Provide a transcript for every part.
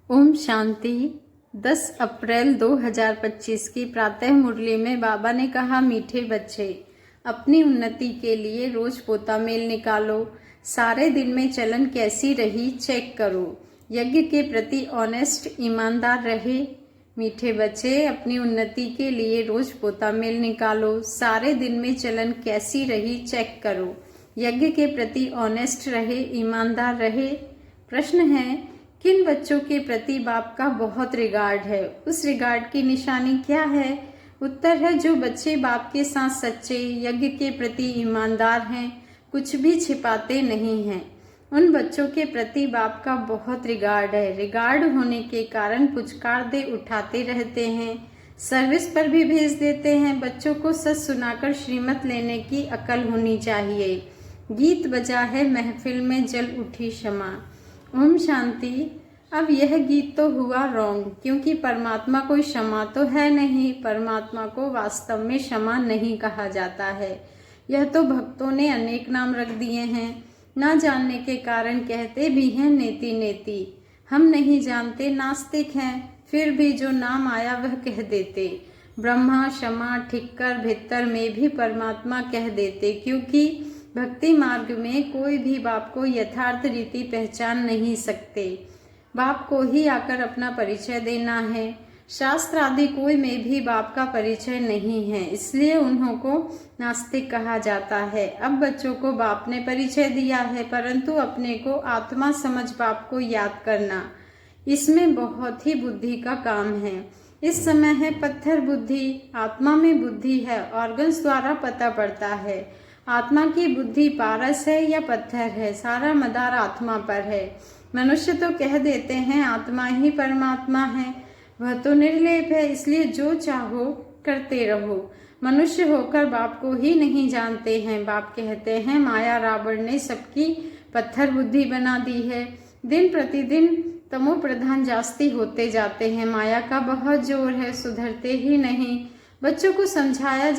ओम शांति। 10 अप्रैल 2025 की प्रातः मुरली में बाबा ने कहा, मीठे बच्चे, अपनी उन्नति के लिए रोज पोता मेल निकालो। सारे दिन में चलन कैसी रही चेक करो। यज्ञ के प्रति ऑनेस्ट ईमानदार रहे। मीठे बच्चे, अपनी उन्नति के लिए रोज पोता मेल निकालो। सारे दिन में चलन कैसी रही चेक करो। यज्ञ के प्रति ऑनेस्ट रहे, ईमानदार रहे। प्रश्न है, किन बच्चों के प्रति बाप का बहुत रिगार्ड है? उस रिगार्ड की निशानी क्या है? उत्तर है, जो बच्चे बाप के साथ सच्चे, यज्ञ के प्रति ईमानदार हैं, कुछ भी छिपाते नहीं हैं, उन बच्चों के प्रति बाप का बहुत रिगार्ड है। रिगार्ड होने के कारण पुचकार दे उठाते रहते हैं, सर्विस पर भी भेज देते हैं। बच्चों को सच सुनाकर श्रीमत लेने की अकल होनी चाहिए। गीत बजा है महफिल में जल उठी क्षमा। ओम शांति। अब यह गीत तो हुआ रॉन्ग, क्योंकि परमात्मा कोई क्षमा तो है नहीं। परमात्मा को वास्तव में क्षमा नहीं कहा जाता है। यह तो भक्तों ने अनेक नाम रख दिए हैं। ना जानने के कारण कहते भी हैं नेति नेति। हम नहीं जानते, नास्तिक हैं, फिर भी जो नाम आया वह कह देते। ब्रह्मा, क्षमा, ठिक्कर, भित्तर में भी परमात्मा कह देते, क्योंकि भक्ति मार्ग में कोई भी बाप को यथार्थ रीति पहचान नहीं सकते। बाप को ही आकर अपना परिचय देना है। शास्त्र आदि कोई में भी बाप का परिचय नहीं है, इसलिए उन्हों को नास्तिक कहा जाता है। अब बच्चों को बाप ने परिचय दिया है, परंतु अपने को आत्मा समझ बाप को याद करना, इसमें बहुत ही बुद्धि का काम है। इस समय है पत्थर बुद्धि, आत्मा में बुद्धि है, ऑर्गन्स द्वारा पता पड़ता है। आत्मा की बुद्धि पारस है या पत्थर है, सारा मदार आत्मा पर है। मनुष्य तो कह देते हैं आत्मा ही परमात्मा है, वह तो निर्लेप है, इसलिए जो चाहो करते रहो। मनुष्य होकर बाप को ही नहीं जानते हैं। बाप कहते हैं, माया रावण ने सबकी पत्थर बुद्धि बना दी है। दिन प्रतिदिन तमो प्रधान जास्ती होते जाते हैं। माया का बहुत जोर है, सुधरते ही नहीं। बच्चों को समझाया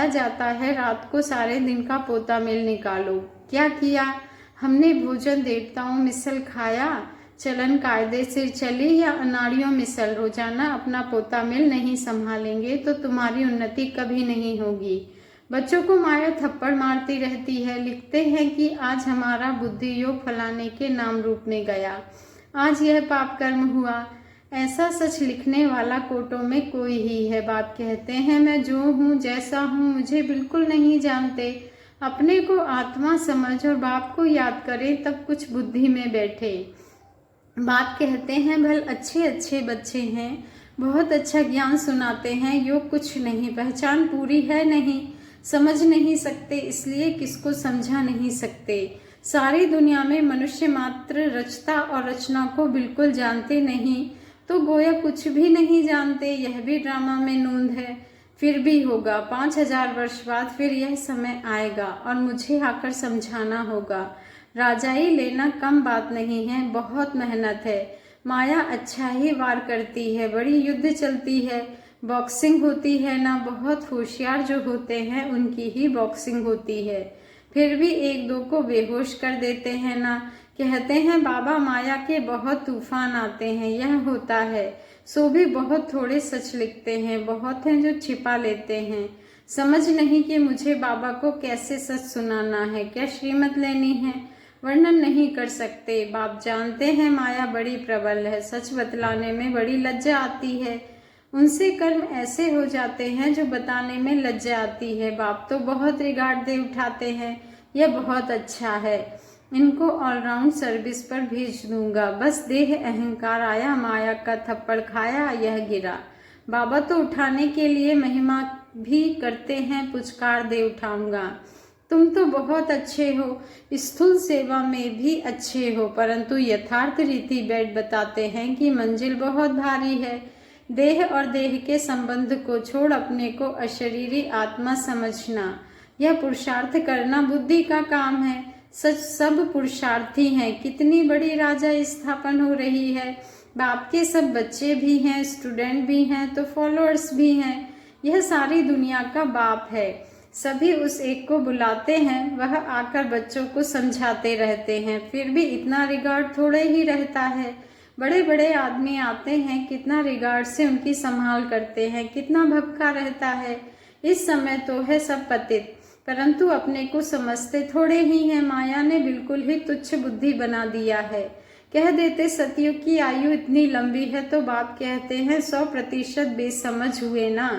जाता है रात को सारे दिन का पोता मेल निकालो। क्या किया हमने? भोजन देवताओं मिसल खाया, चलन कायदे से चली या अनाड़ियों मिसल। रोजाना अपना पोता मेल नहीं संभालेंगे तो तुम्हारी उन्नति कभी नहीं होगी। बच्चों को माया थप्पड़ मारती रहती है। लिखते हैं कि आज हमारा बुद्धि योग फलाने के नाम रूप में गया, आज यह पाप कर्म हुआ। ऐसा सच लिखने वाला कोटों में कोई ही है। बाप कहते हैं, मैं जो हूँ, जैसा हूँ, मुझे बिल्कुल नहीं जानते। अपने को आत्मा समझ और बाप को याद करें, तब कुछ बुद्धि में बैठे। बाप कहते हैं, भल अच्छे अच्छे बच्चे हैं, बहुत अच्छा ज्ञान सुनाते हैं, योग कुछ नहीं, पहचान पूरी है नहीं, समझ नहीं सकते, इसलिए किसको समझा नहीं सकते। सारी दुनिया में मनुष्य मात्र रचता और रचना को बिल्कुल जानते नहीं, तो गोया कुछ भी नहीं जानते। यह भी ड्रामा में नूंद है। फिर भी होगा, 5000 वर्ष बाद फिर यह समय आएगा और मुझे आकर समझाना होगा। राजाई लेना कम बात नहीं है, बहुत मेहनत है। माया अच्छा ही वार करती है, बड़ी युद्ध चलती है, बॉक्सिंग होती है ना। बहुत होशियार जो होते हैं उनकी ही बॉक्सिंग होती है, फिर भी एक दो को बेहोश कर देते हैं ना। कहते हैं बाबा, माया के बहुत तूफान आते हैं, यह होता है, सो भी बहुत थोड़े सच लिखते हैं, बहुत हैं जो छिपा लेते हैं। समझ नहीं कि मुझे बाबा को कैसे सच सुनाना है, क्या श्रीमत लेनी है, वर्णन नहीं कर सकते। बाप जानते हैं माया बड़ी प्रबल है, सच बतलाने में बड़ी लज्जा आती है। उनसे कर्म ऐसे हो जाते हैं जो बताने में लज्जा आती है। बाप तो बहुत रिगार्ड दे उठाते हैं, यह बहुत अच्छा है, इनको ऑलराउंड सर्विस पर भेज दूंगा। बस देह अहंकार आया, माया का थप्पड़ खाया, यह गिरा। बाबा तो उठाने के लिए महिमा भी करते हैं, पुचकार दे उठाऊंगा। तुम तो बहुत अच्छे हो, स्थूल सेवा में भी अच्छे हो, परंतु यथार्थ रीति बैठ बताते हैं कि मंजिल बहुत भारी है। देह और देह के संबंध को छोड़ अपने को अशरीरी आत्मा समझना, यह पुरुषार्थ करना बुद्धि का काम है। सच सब पुरुषार्थी हैं। कितनी बड़ी राजा स्थापन हो रही है। बाप के सब बच्चे भी हैं, स्टूडेंट भी हैं, तो फॉलोअर्स भी हैं। यह सारी दुनिया का बाप है। सभी उस एक को बुलाते हैं, वह आकर बच्चों को समझाते रहते हैं, फिर भी इतना रिगार्ड थोड़े ही रहता है। बड़े बड़े आदमी आते हैं, कितना रिगार्ड से उनकी संभाल करते हैं, कितना भपका रहता है। इस समय तो है सब पतित, परंतु अपने को समझते थोड़े ही हैं। माया ने बिल्कुल ही तुच्छ बुद्धि बना दिया है। कह देते सतयुग की आयु इतनी लंबी है, तो बाप कहते हैं 100% बेसमझ हुए ना।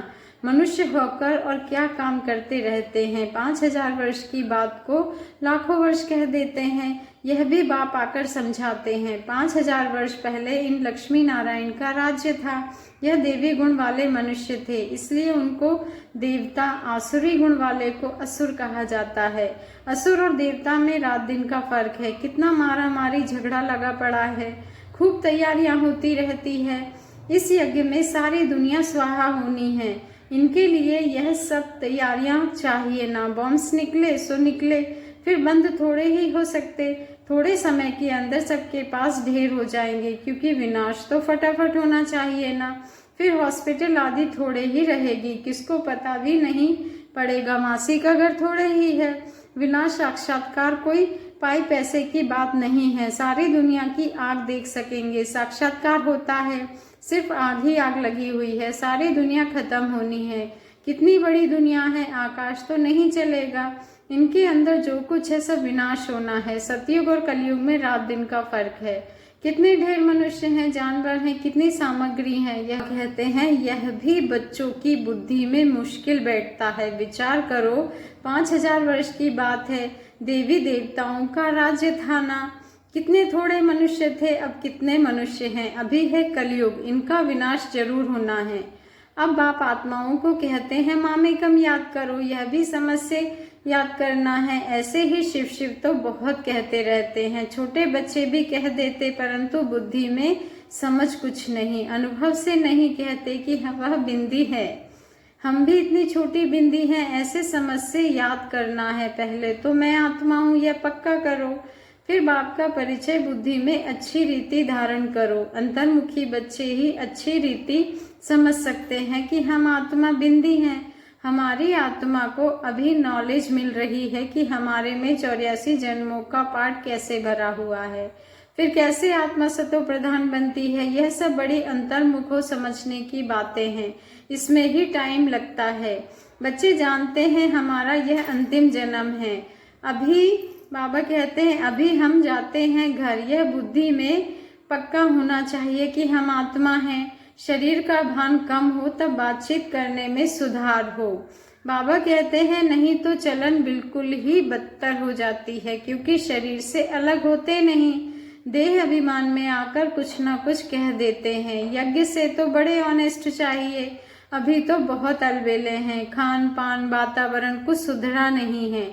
मनुष्य होकर और क्या काम करते रहते हैं। 5000 वर्ष की बात को लाखों वर्ष कह देते हैं। यह भी बाप आकर समझाते हैं। 5000 वर्ष पहले इन लक्ष्मी नारायण का राज्य था। यह देवी गुण वाले मनुष्य थे, इसलिए उनको देवता, आसुरी गुण वाले को असुर कहा जाता है। असुर और देवता में रात दिन का फर्क है। कितना मारा मारी झगड़ा लगा पड़ा है, खूब तैयारियां होती रहती है। इस यज्ञ में सारी दुनिया स्वाहा होनी है। इनके लिए यह सब तैयारियां चाहिए ना। बॉम्ब्स निकले सो निकले, फिर बंद थोड़े ही हो सकते। थोड़े समय के अंदर सबके पास ढेर हो जाएंगे, क्योंकि विनाश तो फटाफट होना चाहिए ना। फिर हॉस्पिटल आदि थोड़े ही रहेगी, किसको पता भी नहीं पड़ेगा। मासी का घर थोड़े ही है। विनाश साक्षात्कार कोई पाई पैसे की बात नहीं है। सारी दुनिया की आग देख सकेंगे। साक्षात्कार होता है, सिर्फ आग ही आग लगी हुई है। सारी दुनिया खत्म होनी है। कितनी बड़ी दुनिया है, आकाश तो नहीं चलेगा। इनके अंदर जो कुछ है सब विनाश होना है। सतयुग और कलयुग में रात दिन का फर्क है। कितने ढेर मनुष्य हैं, जानवर हैं, कितनी सामग्री है। यह कहते हैं यह भी बच्चों की बुद्धि में मुश्किल बैठता है। विचार करो, 5000 वर्ष की बात है। देवी देवताओं का राज्य था ना। कितने थोड़े मनुष्य थे, अब कितने मनुष्य हैं। अभी है कलयुग, इनका विनाश जरूर होना है। अब बाप आत्माओं को कहते हैं मामेकम याद करो। यह भी समझ से याद करना है। ऐसे ही शिव शिव तो बहुत कहते रहते हैं। छोटे बच्चे भी कह देते, परंतु बुद्धि में समझ कुछ नहीं। अनुभव से नहीं कहते कि वह बिंदी है। हम भी इतनी छोटी बिंदी हैं, ऐसे समझ से याद करना है। पहले तो मैं आत्मा हूँ, यह पक्का करो। फिर बाप का परिचय बुद्धि में अच्छी रीति धारण करो। अंतर्मुखी बच्चे ही अच्छी रीति समझ सकते हैं कि हम आत्मा बिंदी हैं। हमारी आत्मा को अभी नॉलेज मिल रही है कि हमारे में 84 जन्मों का पाठ कैसे भरा हुआ है, फिर कैसे आत्मा सतो प्रधान बनती है। यह सब बड़ी अंतर्मुखो समझने की बातें हैं। इसमें ही टाइम लगता है। बच्चे जानते हैं हमारा यह अंतिम जन्म है। अभी बाबा कहते हैं अभी हम जाते हैं घर। यह बुद्धि में पक्का होना चाहिए कि हम आत्मा हैं। शरीर का भान कम हो तब बातचीत करने में सुधार हो। बाबा कहते हैं नहीं तो चलन बिल्कुल ही बदतर हो जाती है, क्योंकि शरीर से अलग होते नहीं। देह अभिमान में आकर कुछ ना कुछ कह देते हैं। यज्ञ से तो बड़े ऑनेस्ट चाहिए। अभी तो बहुत अलबेले हैं। खान पान वातावरण कुछ सुधरा नहीं है।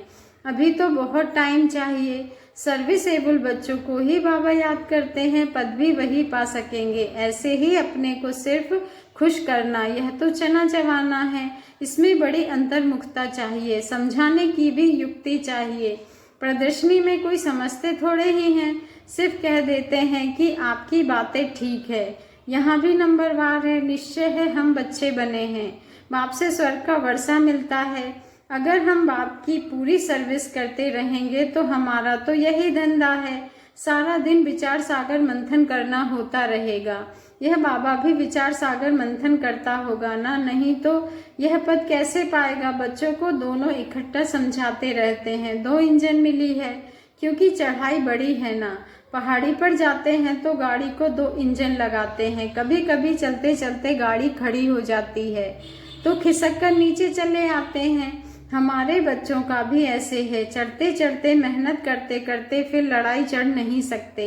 अभी तो बहुत टाइम चाहिए। सर्विसेबल बच्चों को ही बाबा याद करते हैं, पद भी वही पा सकेंगे। ऐसे ही अपने को सिर्फ खुश करना, यह तो चना चबाना है। इसमें बड़ी अंतर्मुखता चाहिए। समझाने की भी युक्ति चाहिए। प्रदर्शनी में कोई समझते थोड़े ही हैं, सिर्फ कह देते हैं कि आपकी बातें ठीक है। यहाँ भी नंबरवार है। निश्चय है हम बच्चे बने हैं। बाप से स्वर्ग का वर्षा मिलता है। अगर हम बाप की पूरी सर्विस करते रहेंगे तो हमारा तो यही धंधा है। सारा दिन विचार सागर मंथन करना होता रहेगा। यह बाबा भी विचार सागर मंथन करता होगा ना, नहीं तो यह पद कैसे पाएगा। बच्चों को दोनों इकट्ठा समझाते रहते हैं। 2 इंजन मिली है, क्योंकि चढ़ाई बड़ी है ना। पहाड़ी पर जाते हैं तो गाड़ी को 2 इंजन लगाते हैं। कभी कभी चलते चलते गाड़ी खड़ी हो जाती है तो खिसक कर नीचे चले आते हैं। हमारे बच्चों का भी ऐसे है। चढ़ते चढ़ते मेहनत करते करते फिर लड़ाई चढ़ नहीं सकते।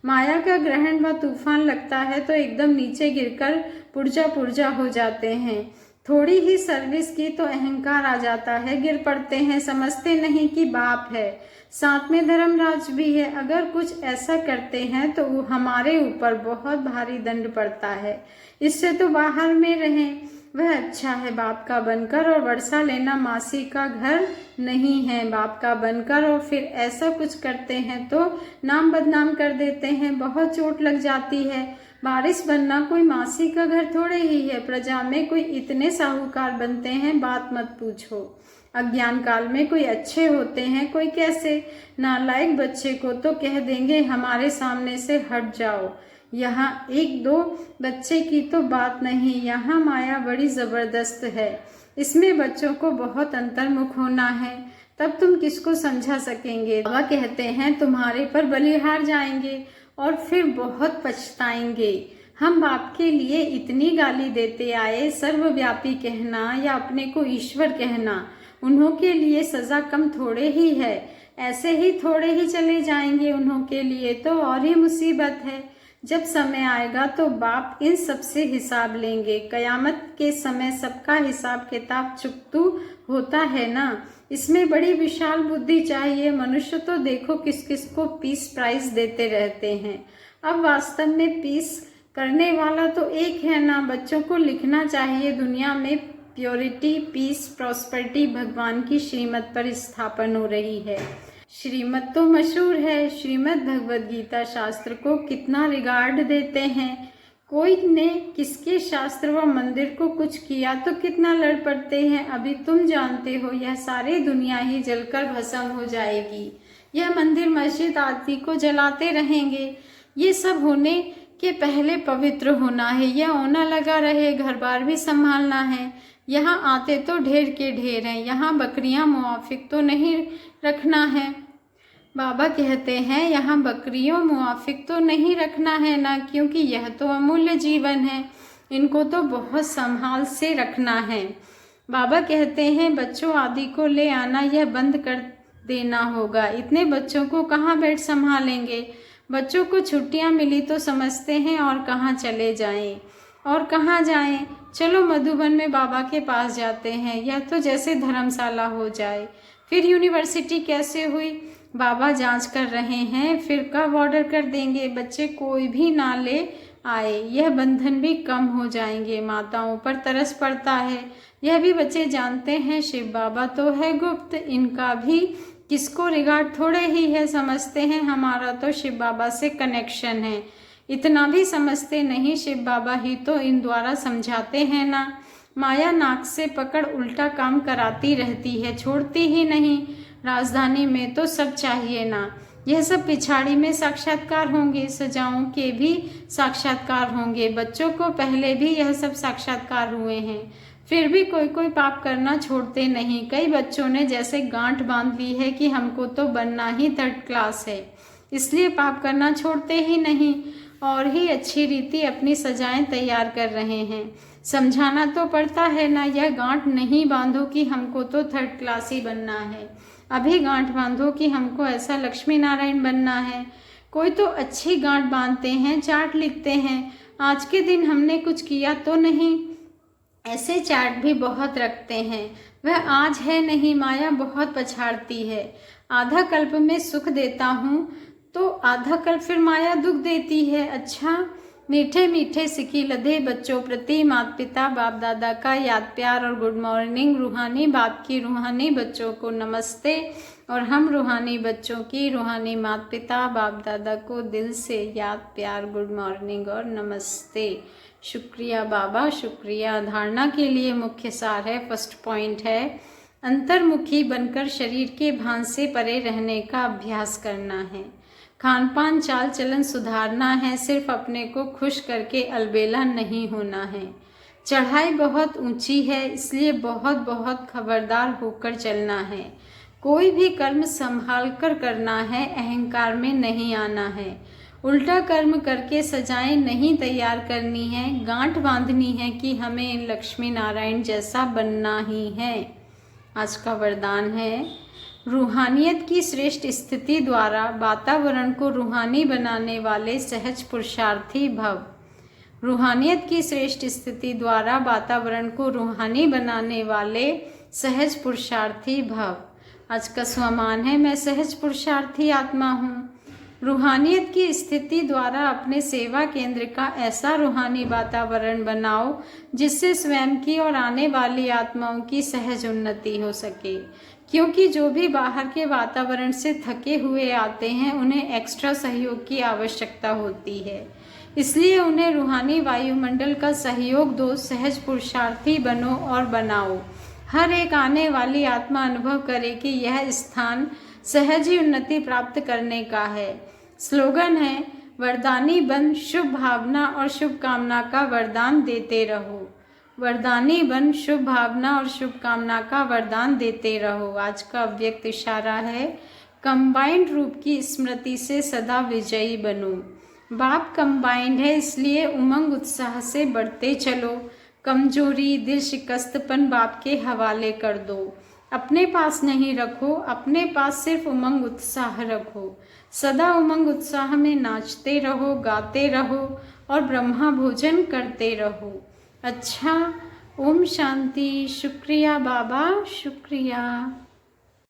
माया का ग्रहण व तूफान लगता है तो एकदम नीचे गिरकर पुर्जा पुर्जा हो जाते हैं। थोड़ी ही सर्विस की तो अहंकार आ जाता है, गिर पड़ते हैं। समझते नहीं कि बाप है, साथ में धर्मराज भी है। अगर कुछ ऐसा करते हैं तो वो हमारे ऊपर बहुत भारी दंड पड़ता है। इससे तो बाहर में रहें, वह अच्छा है बाप का बनकर। और वर्षा लेना मासी का घर नहीं है, बाप का बनकर। और फिर ऐसा कुछ करते हैं तो नाम बदनाम कर देते हैं, बहुत चोट लग जाती है। बारिश बनना कोई मासी का घर थोड़े ही है। प्रजा में कोई इतने साहूकार बनते हैं, बात मत पूछो। अज्ञान काल में कोई अच्छे होते हैं, कोई कैसे। नालायक बच्चे को तो कह देंगे हमारे सामने से हट जाओ। यहाँ एक दो बच्चे की तो बात नहीं, यहाँ माया बड़ी जबरदस्त है। इसमें बच्चों को बहुत अंतर्मुख होना है, तब तुम किसको समझा सकेंगे। बाबा कहते हैं तुम्हारे पर बलिहार जाएंगे और फिर बहुत पछताएंगे। हम बाप के लिए इतनी गाली देते आए, सर्वव्यापी कहना या अपने को ईश्वर कहना, उन्हों के लिए सजा कम थोड़े ही है। ऐसे ही थोड़े ही चले जाएंगे, उन्हों के लिए तो और ही मुसीबत है। जब समय आएगा तो बाप इन सबसे हिसाब लेंगे। कयामत के समय सबका हिसाब किताब चुकतू होता है ना। इसमें बड़ी विशाल बुद्धि चाहिए। मनुष्य तो देखो किस किस को पीस प्राइज देते रहते हैं। अब वास्तव में पीस करने वाला तो एक है ना। बच्चों को लिखना चाहिए दुनिया में प्योरिटी, पीस, प्रॉस्पेरिटी भगवान की श्रीमत पर स्थापन हो रही है। श्रीमत तो मशहूर है। श्रीमद् भगवद गीता शास्त्र को कितना रिगार्ड देते हैं। कोई ने किसके शास्त्र व मंदिर को कुछ किया तो कितना लड़ पड़ते हैं। अभी तुम जानते हो यह सारी दुनिया ही जलकर भस्म हो जाएगी। यह मंदिर मस्जिद आदि को जलाते रहेंगे। ये सब होने के पहले पवित्र होना है। यह होना लगा रहे, घर बार भी संभालना है। यहाँ आते तो ढेर के ढेर हैं। यहाँ बकरियाँ मुआफिक तो नहीं रखना है। बाबा कहते हैं यहाँ बकरियों मुआफिक तो नहीं रखना है ना, क्योंकि यह तो अमूल्य जीवन है। इनको तो बहुत संभाल से रखना है। बाबा कहते हैं बच्चों आदि को ले आना यह बंद कर देना होगा। इतने बच्चों को कहाँ बैठ संभालेंगे। बच्चों को छुट्टियाँ मिली तो समझते हैं और कहाँ चले जाएं और कहाँ जाएं। चलो मधुबन में बाबा के पास जाते हैं। यह तो जैसे धर्मशाला हो जाए। फिर यूनिवर्सिटी कैसे हुई, बाबा जांच कर रहे हैं। फिर कब ऑर्डर कर देंगे। बच्चे कोई भी ना ले आए, यह बंधन भी कम हो जाएंगे। माताओं पर तरस पड़ता है, यह भी बच्चे जानते हैं। शिव बाबा तो है गुप्त, इनका भी किसको रिगार्ड थोड़े ही है। समझते हैं हमारा तो शिव बाबा से कनेक्शन है। इतना भी समझते नहीं, शिव बाबा ही तो इन द्वारा समझाते हैं ना। माया नाक से पकड़ उल्टा काम कराती रहती है, छोड़ती ही नहीं। राजधानी में तो सब चाहिए ना। यह सब पिछाड़ी में साक्षात्कार होंगे, सजाओं के भी साक्षात्कार होंगे। बच्चों को पहले भी यह सब साक्षात्कार हुए हैं, फिर भी कोई कोई पाप करना छोड़ते नहीं। कई बच्चों ने जैसे गांठ बांध ली है कि हमको तो बनना ही 3rd क्लास है, इसलिए पाप करना छोड़ते ही नहीं और ही अच्छी रीति अपनी सजाएं तैयार कर रहे हैं। समझाना तो पड़ता है ना। यह गांठ नहीं बांधो कि हमको तो 3rd क्लास ही बनना है। अभी गांठ बांधो कि हमको ऐसा लक्ष्मी नारायण बनना है। कोई तो अच्छी गांठ बांधते हैं, चार्ट लिखते हैं, आज के दिन हमने कुछ किया तो नहीं। ऐसे चार्ट भी बहुत रखते हैं। वह आज है नहीं, माया बहुत पछाड़ती है। आधा कल्प में सुख देता हूँ तो आधा कल्प फिर माया दुख देती है। अच्छा, मीठे मीठे सिकी लधे बच्चों प्रति माता पिता बाप दादा का याद प्यार और गुड मॉर्निंग। रूहानी बाप की रूहानी बच्चों को नमस्ते और हम रूहानी बच्चों की रूहानी माता पिता बाप दादा को दिल से याद प्यार, गुड मॉर्निंग और नमस्ते। शुक्रिया बाबा, शुक्रिया। धारणा के लिए मुख्य सार है, फर्स्ट पॉइंट है अंतर्मुखी बनकर शरीर के भान से परे रहने का अभ्यास करना है। खान पान चाल चलन सुधारना है, सिर्फ अपने को खुश करके अलबेला नहीं होना है। चढ़ाई बहुत ऊंची है, इसलिए बहुत बहुत खबरदार होकर चलना है। कोई भी कर्म संभाल कर करना है, अहंकार में नहीं आना है। उल्टा कर्म करके सजाएं नहीं तैयार करनी है, गांठ बांधनी है कि हमें लक्ष्मी नारायण जैसा बनना ही है। आज का वरदान है रूहानियत की श्रेष्ठ स्थिति द्वारा वातावरण को रूहानी बनाने वाले सहज पुरुषार्थी भव। रूहानियत की श्रेष्ठ स्थिति द्वारा वातावरण को रूहानी बनाने वाले सहज पुरुषार्थी भव। आज का स्वमान है मैं सहज पुरुषार्थी आत्मा हूँ। रूहानियत की स्थिति द्वारा अपने सेवा केंद्र का ऐसा रूहानी वातावरण बनाओ जिससे स्वयं की और आने वाली आत्माओं की सहज उन्नति हो सके। क्योंकि जो भी बाहर के वातावरण से थके हुए आते हैं उन्हें एक्स्ट्रा सहयोग की आवश्यकता होती है, इसलिए उन्हें रूहानी वायुमंडल का सहयोग दो। सहज पुरुषार्थी बनो और बनाओ। हर एक आने वाली आत्मा अनुभव करे कि यह स्थान सहज ही उन्नति प्राप्त करने का है। स्लोगन है, वरदानी बन शुभ भावना और शुभ कामना का वरदान देते रहो। वरदानी बन शुभ भावना और शुभ कामना का वरदान देते रहो। आज का अव्यक्त इशारा है, कंबाइंड रूप की स्मृति से सदा विजयी बनो। बाप कंबाइंड है, इसलिए उमंग उत्साह से बढ़ते चलो। कमजोरी, दिल शिकस्तपन बाप के हवाले कर दो। अपने पास नहीं रखो, अपने पास सिर्फ उमंग उत्साह रखो। सदा उमंग उत्साह में नाचते रहो, गाते रहो और ब्रह्मा भोजन करते रहो। अच्छा, ओम शांति। शुक्रिया बाबा, शुक्रिया।